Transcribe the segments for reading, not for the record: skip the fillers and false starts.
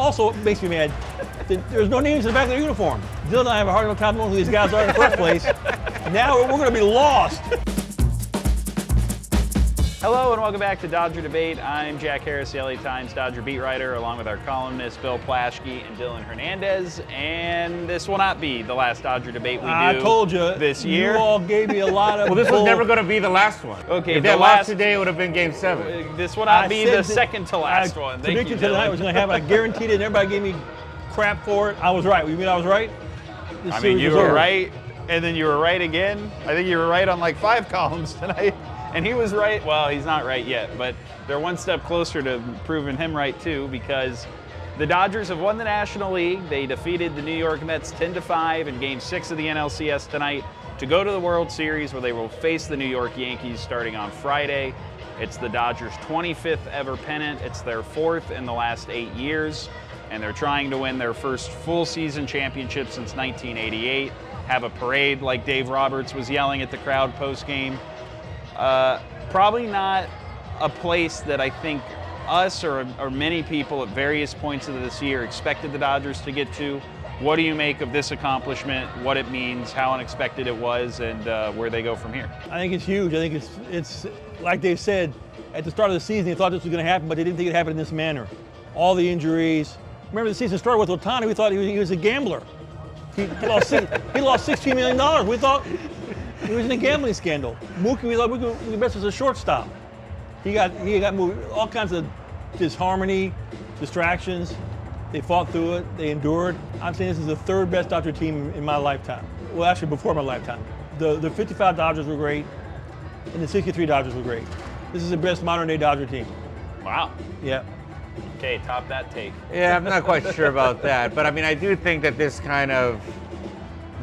also makes me mad. There's no names in the back of their uniform. Dylan and I have a hard enough time knowing who these guys are in the first place. Now we're going to be lost. Hello and welcome back to Dodger Debate. I'm Jack Harris, the LA Times Dodger beat writer, along with our columnists Bill Plaschke and Dylan Hernández. And this will not be the last Dodger Debate we do. I told you this year. You all gave me a lot of. Well, this was never going to be the last one. Okay, if that lost today, it would have been Game 7. This will not be the second to last one. I predicted tonight was going to happen. I guaranteed it, and everybody gave me crap for it. I was right. You mean I was right? I mean, you were right, and then you were right again. I think you were right on like 5 columns tonight. And he was right. Well, he's not right yet, but they're one step closer to proving him right too, because the Dodgers have won the National League. They defeated the New York Mets 10-5 in Game 6 of the NLCS tonight to go to the World Series, where they will face the New York Yankees starting on Friday. It's the Dodgers' 25th ever pennant. It's their 4th in the last 8 years, and they're trying to win their first full season championship since 1988. Have a parade like Dave Roberts was yelling at the crowd post-game. Probably not a place that I think us or many people at various points of this year expected the Dodgers to get to. What do you make of this accomplishment, what it means, how unexpected it was, and where they go from here? I think it's huge. I think it's like they said at the start of the season, they thought this was going to happen, but they didn't think it happened in this manner. All the injuries. Remember, the season started with Ohtani. We thought he was a gambler. He lost $16 million. We thought he was in a gambling scandal. Mookie, we thought Mookie Betts was a shortstop. He got moved. All kinds of disharmony, distractions. They fought through it. They endured. I'm saying this is the 3rd best Dodger team in my lifetime. Well, actually, before my lifetime. The 55 Dodgers were great, and the 63 Dodgers were great. This is the best modern-day Dodger team. Wow. Yeah. Okay, top that take. Yeah, I'm not quite sure about that, but I mean, I do think that this kind of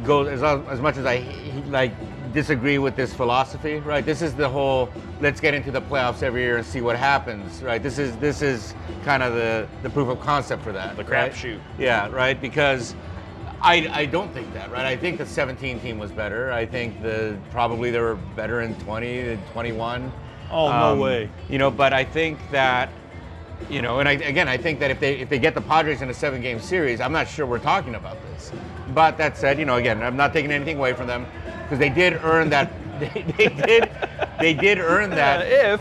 goes as much as I disagree with this philosophy, right? This is the whole let's get into the playoffs every year and see what happens, right? This is kind of the proof of concept for that. The right? crapshoot. Yeah, right. Because I don't think that, right? I think the 17 team was better. I think probably they were better in 20 and 21. Oh, no way. But I think that. And I think that if they get the Padres in a 7-game series, I'm not sure we're talking about this. But that said, again, I'm not taking anything away from them because they did earn that. They did earn that.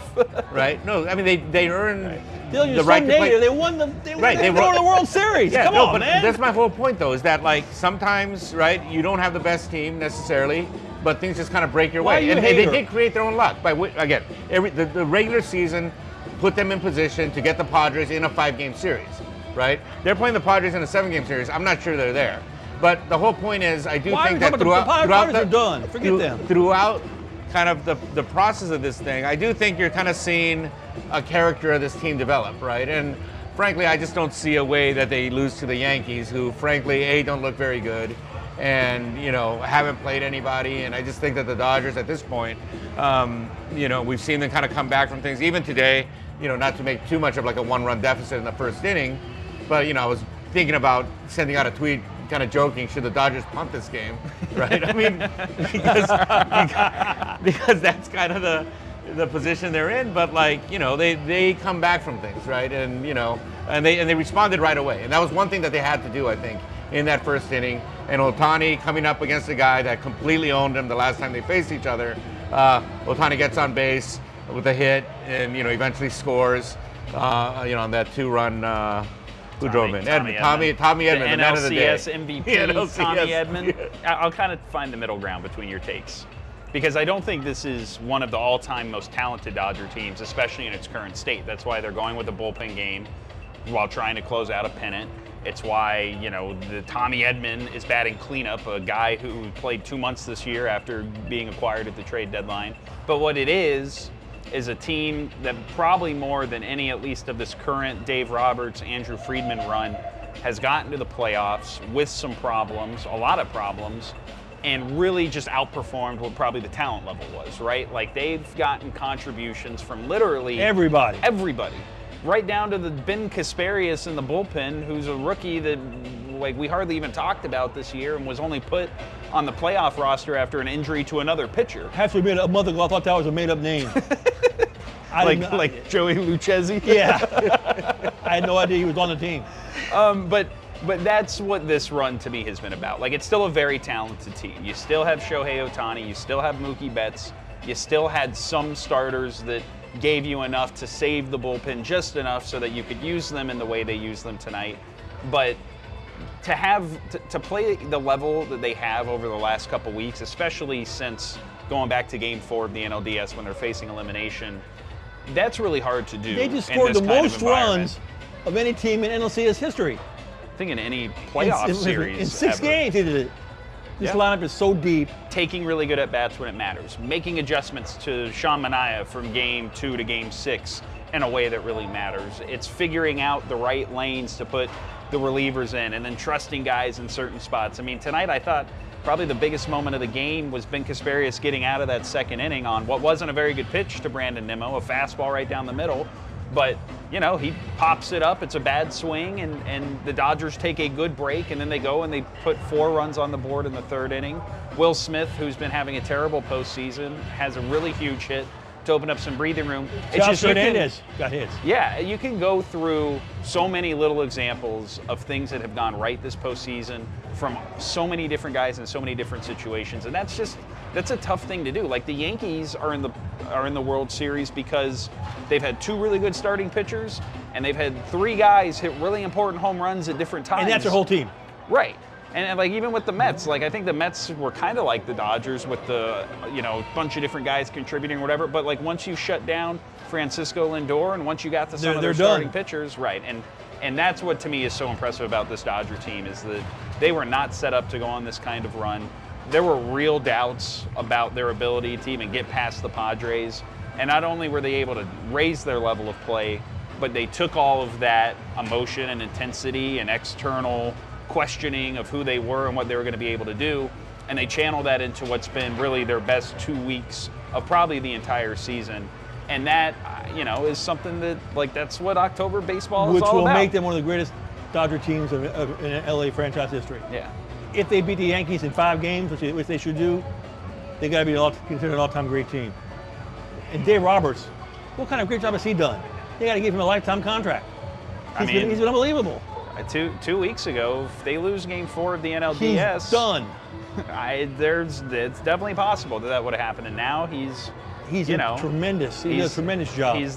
Right? No, I mean they earned the right to play. They won the World Series. Yeah, Come on, man. That's my whole point, though, is that sometimes, right, you don't have the best team necessarily, but things just kind of break your way. And they did create their own luck. Again, the regular season put them in position to get the Padres in a 5-game series, right? They're playing the Padres in a 7-game series. I'm not sure they're there. But the whole point is, I do think that throughout kind of the process of this thing, I do think you're kind of seeing a character of this team develop, right? And frankly, I just don't see a way that they lose to the Yankees, who frankly, don't look very good and, haven't played anybody. And I just think that the Dodgers at this point, we've seen them kind of come back from things. Even today, not to make too much of like a 1-run deficit in the first inning, but, I was thinking about sending out a tweet kind of joking, should the Dodgers punt this game, right? I mean, because that's kind of the position they're in, but they come back from things, right? And, and they responded right away. And that was one thing that they had to do, I think, in that first inning. And Ohtani coming up against a guy that completely owned him the last time they faced each other. Ohtani gets on base with a hit and, eventually scores, on that 2-run, who drove in? Tommy Edman, the man of the day. NLCS MVP, Tommy Edman. I'll kind of find the middle ground between your takes, because I don't think this is one of the all-time most talented Dodger teams, especially in its current state. That's why they're going with a bullpen game while trying to close out a pennant. It's why, the Tommy Edman is batting cleanup, a guy who played 2 months this year after being acquired at the trade deadline. But what it is a team that probably more than any, at least of this current Dave Roberts, Andrew Friedman run, has gotten to the playoffs with some problems, a lot of problems, and really just outperformed what probably the talent level was, right? Like, they've gotten contributions from literally everybody. Right down to the Ben Kasparius in the bullpen, who's a rookie that we hardly even talked about this year and was only put on the playoff roster after an injury to another pitcher. I have to admit, a month ago I thought that was a made-up name. like Joey Lucchesi? Yeah. I had no idea he was on the team. But that's what this run to me has been about. Like, it's still a very talented team. You still have Shohei Ohtani. You still have Mookie Betts. You still had some starters that gave you enough to save the bullpen just enough so that you could use them in the way they use them tonight. But to play the level that they have over the last couple weeks, especially since going back to Game 4 of the NLDS when they're facing elimination, that's really hard to do. They just scored the most runs of any team in NLCS history. I think in any playoff series. In 6 ever. games, they did it. This lineup is so deep. Taking really good at-bats when it matters. Making adjustments to Sean Manaea from Game 2 to Game 6 in a way that really matters. It's figuring out the right lanes to put the relievers in and then trusting guys in certain spots. I mean, tonight I thought probably the biggest moment of the game was Ben Kasparius getting out of that second inning on what wasn't a very good pitch to Brandon Nimmo, a fastball right down the middle. But, you know, he pops it up. It's a bad swing, and the Dodgers take a good break, and then they go and they put 4 runs on the board in the 3rd inning. Will Smith, who's been having a terrible postseason, has a really huge hit to open up some breathing room. It's just Hernández got hits. Yeah, you can go through so many little examples of things that have gone right this postseason from so many different guys in so many different situations, and that's a tough thing to do. Like, the Yankees are in the World Series because they've had 2 really good starting pitchers, and they've had 3 guys hit really important home runs at different times. And that's their whole team. Right. And like, even with the Mets, like, I think the Mets were kind of like the Dodgers with the, bunch of different guys contributing or whatever. But like, once you shut down Francisco Lindor and once you got to some of their starting pitchers, right. And that's what to me is so impressive about this Dodger team, is that they were not set up to go on this kind of run. There were real doubts about their ability to even get past the Padres. And not only were they able to raise their level of play, but they took all of that emotion and intensity and external questioning of who they were and what they were going to be able to do, and they channeled that into what's been really their best 2 weeks of probably the entire season. And that, is something that, like, that's what October baseball is all about. Which will make them one of the greatest Dodger teams in LA franchise history. Yeah. If they beat the Yankees in 5 games, which they should do, they got to be considered an all-time great team. And Dave Roberts, what kind of great job has he done? They got to give him a lifetime contract. He's been unbelievable. 2 weeks ago, if they lose Game 4 of the NLDS, he's done. It's definitely possible that would have happened. And now he's tremendous. He does a tremendous job. He's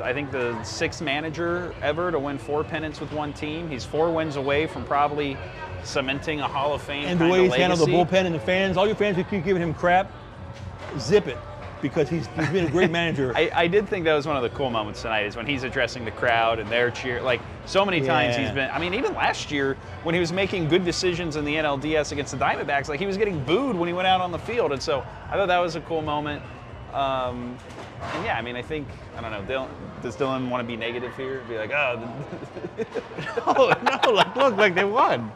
I think the 6th manager ever to win 4 pennants with one team. He's 4 wins away from probably cementing a Hall of Fame. And the way he's handled the bullpen and the fans, all your fans who keep giving him crap, zip it. Because he's been a great manager. I did think that was one of the cool moments tonight, is when he's addressing the crowd and their cheer. Like, so many times he's been, even last year when he was making good decisions in the NLDS against the Diamondbacks, like, he was getting booed when he went out on the field. And so I thought that was a cool moment. And yeah, I think, I don't know, does Dylan want to be negative here? Be like, oh. No, like, look, like, they won,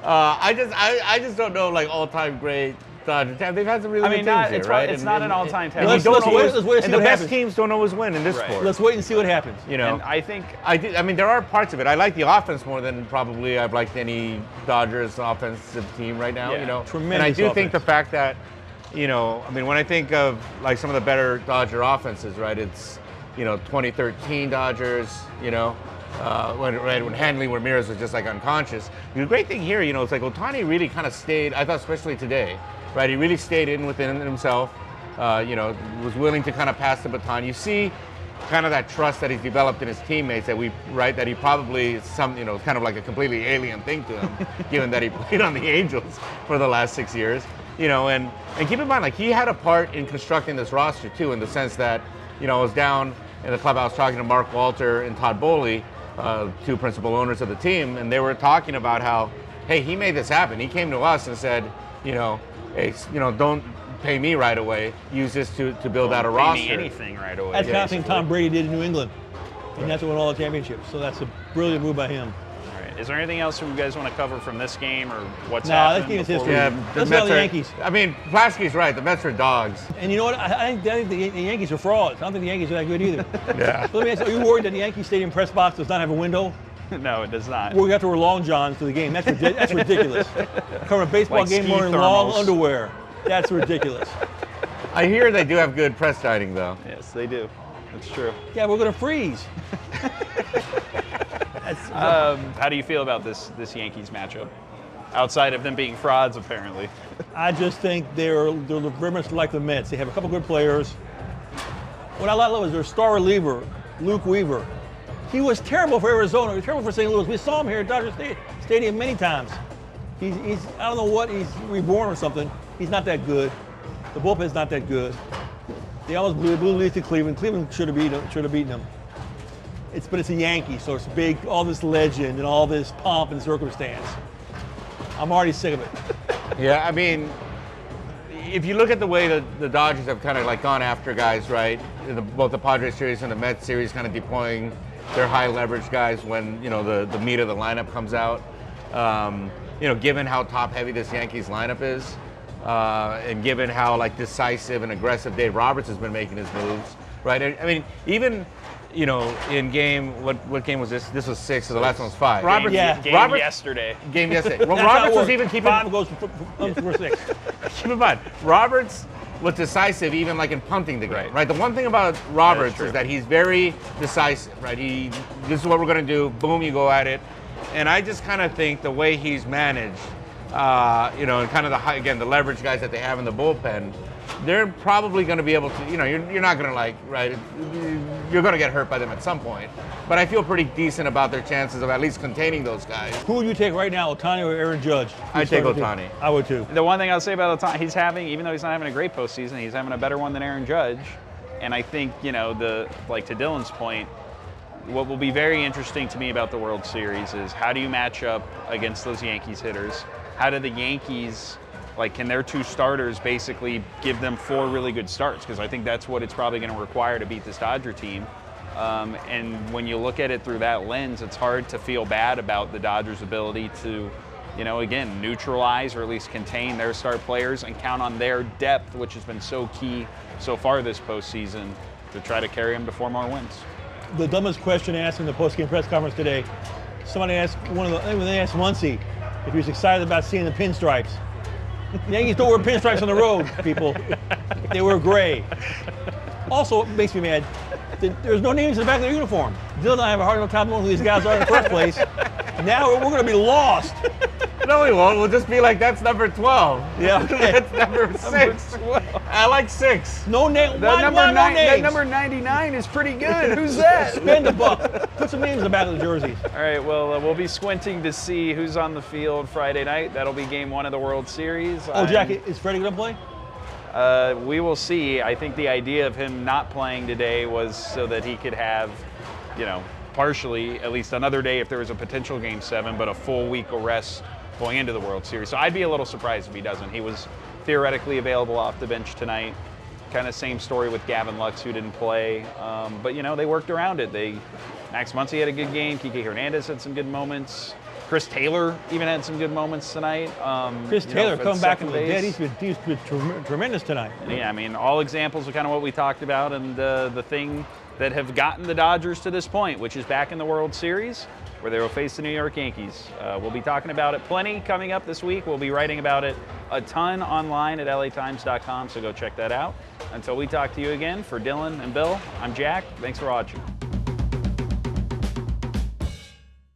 I just don't know, like, all-time great Dodger team. They've had some really good teams here, right? It's not an all-time team. Let's wait and see what the best happens. teams don't always win in this sport. Let's wait and see what happens. And I think there are parts of it. I like the offense more than probably I've liked any Dodgers offensive team right now. Tremendous. And I do think the fact that, when I think of like some of the better Dodger offenses, right? It's 2013 Dodgers. When Hanley Ramirez was just like unconscious. The great thing here, it's like Ohtani really kind of stayed. I thought especially today. Right, he really stayed within himself, was willing to kind of pass the baton. You see kind of that trust that he's developed in his teammates that he probably, kind of like a completely alien thing to him, given that he played on the Angels for the last 6 years, and keep in mind, like, he had a part in constructing this roster too, in the sense that, I was down in the clubhouse talking to Mark Walter and Todd Bowley, 2 principal owners of the team, and they were talking about how, hey, he made this happen. He came to us and said, hey, don't pay me right away. Use this to build out a roster. Pay me anything right away. That's the kind of thing Tom Brady did in New England, and that's what won all the championships. So that's a brilliant move by him. All right. Is there anything else you guys want to cover from this game or what's No, happened? this game is history. Yeah, Let's go to the Yankees. Plaschke's right. The Mets are dogs. And you know what? I think the Yankees are frauds. I don't think the Yankees are that good either. Yeah. So let me ask you, are you worried that the Yankee Stadium press box does not have a window? No, it does not. We have to wear long johns to the game. That's ridiculous. Covering a baseball Like game ski wearing thermals. long underwear. That's ridiculous. I hear they do have good press dining, though. Yes, they do. That's true. Yeah, we're going to freeze. How do you feel about this Yankees matchup? Outside of them being frauds, apparently. I just think they're very much like the Mets. They have a couple good players. What I love is their star reliever, Luke Weaver. He was terrible for Arizona. He was terrible for St. Louis. We saw him here at Dodger Stadium many times. He's I don't know what, he's reborn or something. He's not that good. The bullpen's not that good. They almost blew lead to Cleveland. Cleveland should have beaten them. But it's a Yankee, so it's big, all this legend and all this pomp and circumstance. I'm already sick of it. Yeah, I mean, if you look at the way that the Dodgers have kind of like gone after guys, right? Both the Padres series and the Mets series, kind of deploying their high leverage guys when the meat of the lineup comes out. Given how top heavy this Yankees lineup is, and given how like decisive and aggressive Dave Roberts has been making his moves, right? I mean, even in game, what game was this? This was 6, so the last one was 5. Roberts yesterday. Game yesterday. Well, Roberts was even keeping 5 goes for 6. Keep in mind, Roberts was decisive even like in punting the game, right? The one thing about Roberts is that he's very decisive, right? This is what we're going to do. Boom, you go at it. And I just kind of think the way he's managed, and kind of the leverage guys that they have in the bullpen, they're probably going to be able to, you're not going to you're going to get hurt by them at some point. But I feel pretty decent about their chances of at least containing those guys. Who would you take right now, Ohtani or Aaron Judge? I'd take Ohtani. I would too. The one thing I'll say about Ohtani, even though he's not having a great postseason, he's having a better one than Aaron Judge. And I think, to Dylan's point, what will be very interesting to me about the World Series is how do you match up against those Yankees hitters? How do the Yankees, can their 2 starters basically give them 4 really good starts? Because I think that's what it's probably going to require to beat this Dodger team. And when you look at it through that lens, it's hard to feel bad about the Dodgers' ability to, again, neutralize or at least contain their star players and count on their depth, which has been so key so far this postseason, to try to carry them to 4 more wins. The dumbest question asked in the postgame press conference today, somebody asked when they asked Muncy if he was excited about seeing the pinstripes. The Yankees don't wear pinstripes on the road, people. They wear gray. Also, it makes me mad, there's no names in the back of their uniform. Dylan and I have a hard enough time knowing who these guys are in the first place. Now we're going to be lost. No, we won't. We'll just be like, that's number 12. Yeah, okay. That's number 6. I like 6. No name. That number 99 is pretty good. Who's that? Spend a buck. Put some names in the back of the jerseys. All right, well, we'll be squinting to see who's on the field Friday night. That'll be Game 1 of the World Series. Oh, Jack, is Freddie going to play? We will see. I think the idea of him not playing today was so that he could have, partially, at least another day if there was a potential Game 7, but a full week of rest going into the World Series. So I'd be a little surprised if he doesn't. He was theoretically available off the bench tonight. Kind of same story with Gavin Lux, who didn't play. But, they worked around it. Max Muncy had a good game. Kike Hernández had some good moments. Chris Taylor even had some good moments tonight. Chris Taylor coming back from the dead. He's been tremendous tonight. And yeah, I mean, all examples of kind of what we talked about and the thing that have gotten the Dodgers to this point, which is back in the World Series, where they will face the New York Yankees. We'll be talking about it plenty coming up this week. We'll be writing about it a ton online at latimes.com, so go check that out. Until we talk to you again, for Dylan and Bill, I'm Jack. Thanks for watching.